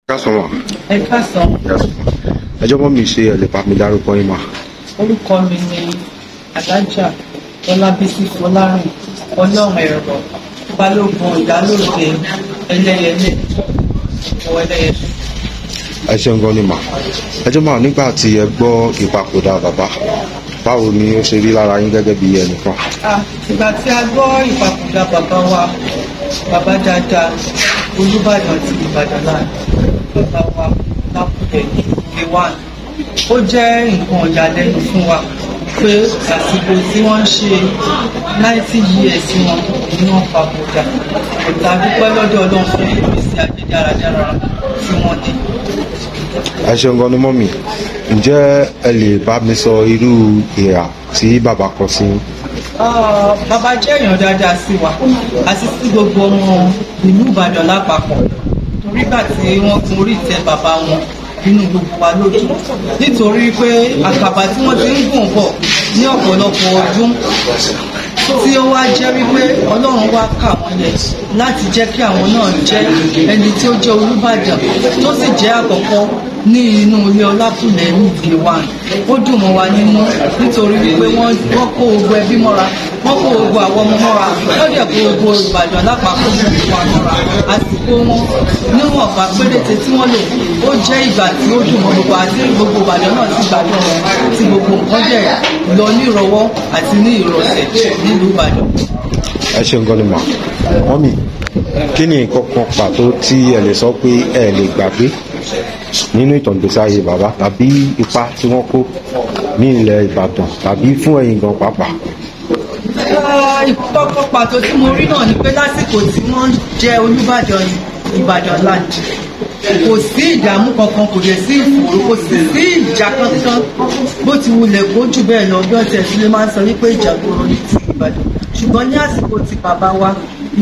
Kásán wà. Ẹ káàsán. Ẹjọ́ mọ́ mi ṣe ẹ lè bá mi dárúkọ yín mà. Orúkọ mi ni Alájà Ọlábísí Fọlárìn, Ọlọ́run ẹ̀rọ, Balógun Ìyálóde, Ẹlẹ́yẹlé, ọwọ́ Ẹlẹ́yẹlé. Ẹ ṣeun gan ni mà. Ẹjọ́ mà nígbà tí ẹ gbọ́ ìpapòdà bàbá, báwo ni ó ṣe rí lára yín gẹ́gẹ́ bí ẹnìkan? Ìgbà tí a gbọ́ ìpapòdà bàbá wa, bàbá dáadáa, Olúbàdàn ti Ìbàdàn láàrin, bàbá wa Lákùlẹ̀ ní K1. Ó jẹ́ nǹkan ìyàlẹ́nu fún wa pé àsìkò tí wọ́n ń ṣe 90 years wọn ní wọ́n papòdà. Ọ̀tá dúpẹ́ lọ́dọ̀ Ọlọ́run fún ìgbésí ayé dáradára tí wọ́n ní. Ẹ ṣeun gan ni mọ́mì. Ǹjẹ́ ẹ lè bá mi sọ irú ìhà tí bàbá kọ sí? Bàbá jẹ́ èèyàn dáadáa sí wa àti sí gbogbo ọmọ ìlú Ìbàdàn lápapọ̀. Nígbà tí wọ́n gun orí ìtẹ́ bàbá wọn, inú gbogbo wa ló dùn nítorí pé àkàbà tí wọ́n ti ń gùn bọ̀ ní ọ̀pọ̀lọpọ̀ ọdún tí ó wá jẹ́ wípé Ọlọ́run wá kà wọ́n yẹ láti jẹ́ kí àwọn náà jẹ́ ẹni tí ó jẹ́ Olúbàdàn tó sì jẹ́ àkọ́kọ́ ní inú ilé Ọlákùlẹ̀ ní K1. Ó dùn mọ́ wa nínú nítorí wípé wọ́n kó gbogbo ẹbí mọ́ra, wọ́n kó gbogbo àwọn ọmọ mọ́ra, wọ́n dẹ̀ kó gbogbo Ìbàdàn lápapọ̀ wa mọ́ra. Àsìkò wọn níwọ̀nba péréte tí wọ́n lò ó jẹ́ ìgbà tí ó dùn mọ́ gbogbo àti gbogbo Ìbàdàn náà ti gbàdọ̀ wọn tí gbogbo nǹkan dẹ̀ lọ ní ìrọwọ́ àti ní ìrọ̀sẹ̀ nílùú Ìbàdàn. Ẹ ṣeun gan ni mà. Mọ́mì, kí ni nǹkan kan pàtó tí ẹ lè sọ pé ẹ lè gbàgbé nínú ìtàn ìgbésí ayé bàbá tàbí ipa tí wọ́n kó ní ilẹ̀ Ìbàdàn tàbí fún ẹ̀yin gan pàápàá? Ìkọ́kọ́ pàtó tí mo rí náà ni pé lásìkò tí wọ́n jẹ́ Olúbàdàn Ìbàdàn land kò sí ìdààmú kankan, kò dẹ̀ sí ìfòòró, kò sì sí ìjà kankan bó ti wulẹ̀ kó jù bẹ́ẹ̀ lọ bí ọ̀tẹ̀ sílé máa ń sọ wípé ìjà gbòòrò ní ti Ìbàdàn. Ṣùgbọ́n ní àsìkò tí bàbá wa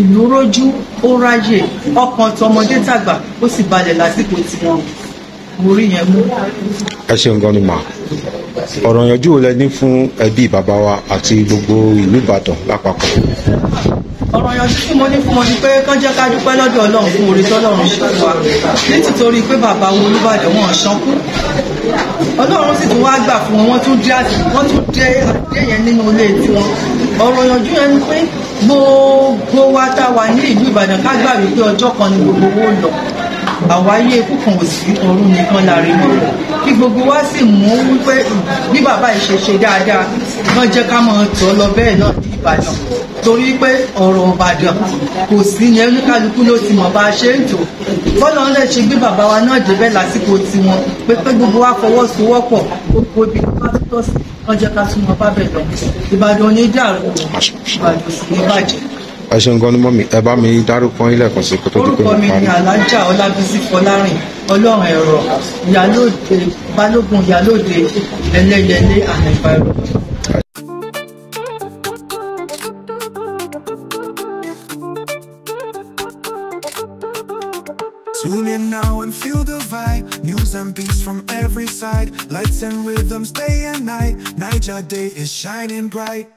ìlú rójú, ó ráyè, ọkàn tọmọdé tàgbà ó sì balẹ̀ lásìkò tí wọ́n orí yẹn mú. Ẹ ṣeun gan ni mà. Ọ̀rọ̀ ìyànjú wo lẹ ní fún ẹbí bàbá wa àti gbogbo ìlú Ìbàdàn lápapọ̀? Ọ̀rọ̀ ìyànjú tí mo ní fún wọn ni pé kán jẹ́ ká dúpẹ́ lọ́dọ̀ Ọlọ́run fún oore tọ́lọ́run ṣe fún wa nítorí pé bàbá wo Olúbàdàn wọn ṣánkú. Ọlọ́run sì tún wá gbà fún wọn, wọ́n tún dé àdé yẹn nínú ilé tiwọn. Ọ̀rọ̀ ìyànjú yẹn ni pé gbogbo wa tá wà ní ìlú Ìbàdàn ká gbà wípé ọjọ́ kan ni gbogbo owó lọ. Àwáyé ikú kan ò sí, ọ̀run nìkan la rí mọ́. Kí gbogbo wa sì mú wípé bí bàbá yìí ṣe dáadáa wọ́n jẹ́ ká máa tọ́ lọ bẹ́ẹ̀ náà ní Ìbàdàn torí pé ọ̀rọ̀ Ìbàdàn kò sí yẹn, oníkálukú ló ti mọ̀ bá a ṣe ń tò. Bọ́lá ń lè ṣe gbé bàbá wa náà débẹ̀ lásìkò tiwọn pé gbogbo wa fọwọ́sowọ́pọ̀ gbogbo ibi tó bá tó tọ́ sí wọ́n jẹ́ ká túnmọ̀ bá bẹ̀ lọ. Ìbàdàn ní dàrú, Ìbàdàn sì ní bàjẹ́. Ẹ ṣeun gan ni mọ́mì. Ẹ bá mi dárúkọ yín lẹ́ẹ̀kan sí kó tó di pé mo parí. Orúkọ mi ni Alájà Ọlábísí Fọlárìn, Ọlọ́run ẹ̀rọ, Ìyálóde, Balógun Ìyálóde, Ẹlẹ́yẹlé, Ànàìbàrò. Tune in now and feel the vibe. News and beats from every side. Lights and rhythms day and night. Niger day is shining bright.